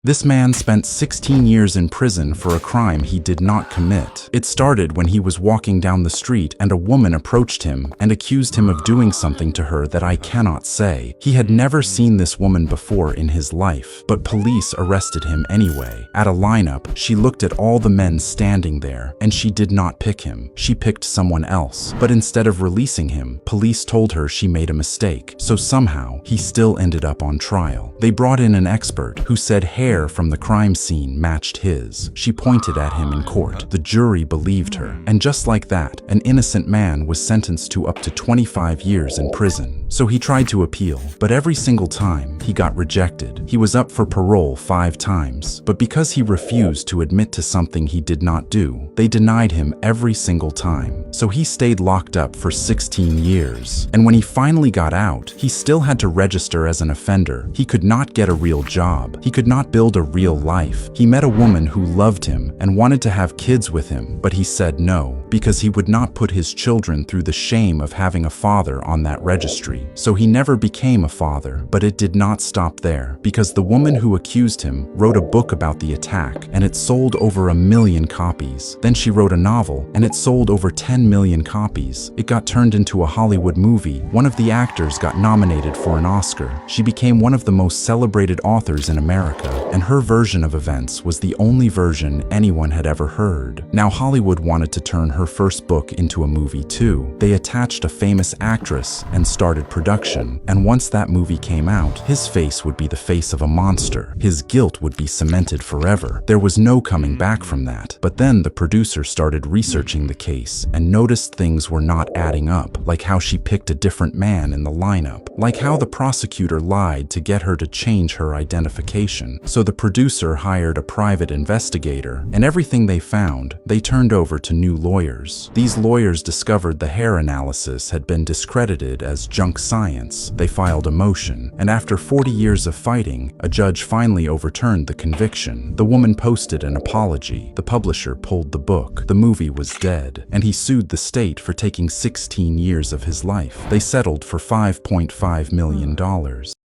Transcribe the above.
This man spent 16 years in prison for a crime he did not commit. It started when he was walking down the street and a woman approached him and accused him of doing something to her that I cannot say. He had never seen this woman before in his life, but police arrested him anyway. At a lineup, she looked at all the men standing there, and she did not pick him. She picked someone else. But instead of releasing him, police told her she made a mistake, so somehow he still ended up on trial. They brought in an expert who said hair from the crime scene matched his. She pointed at him in court. The jury believed her, and just like that, an innocent man was sentenced to up to 25 years in prison. So he tried to appeal, but every single time he got rejected. He was up for parole 5 times, but because he refused to admit to something he did not do, they denied him every single time. So he stayed locked up for 16 years. And when he finally got out, he still had to register as an offender. He could not get a real job. He could not build a real life. He met a woman who loved him and wanted to have kids with him, but he said no, because he would not put his children through the shame of having a father on that registry. So he never became a father, but it did not stop there, because the woman who accused him wrote a book about the attack, and it sold over 1 million copies. Then she wrote a novel, and it sold over 10 million copies. It got turned into a Hollywood movie. One of the actors got nominated for an Oscar. She became one of the most celebrated authors in America, and her version of events was the only version anyone had ever heard. Now Hollywood wanted to turn her first book into a movie too. They attached a famous actress and started production, and once that movie came out, his face would be the face of a monster. His guilt would be cemented forever. There was no coming back from that. But then the producer started researching the case and noticed things were not adding up, like how she picked a different man in the lineup, like how the prosecutor lied to get her to change her identification. So the producer hired a private investigator, and everything they found, they turned over to new lawyers. These lawyers discovered the hair analysis had been discredited as junk science. They filed a motion, and after 40 years of fighting, a judge finally overturned the conviction. The woman posted an apology. The publisher pulled the book. The movie was dead, and he sued the state for taking 16 years of his life. They settled for $5.5 million.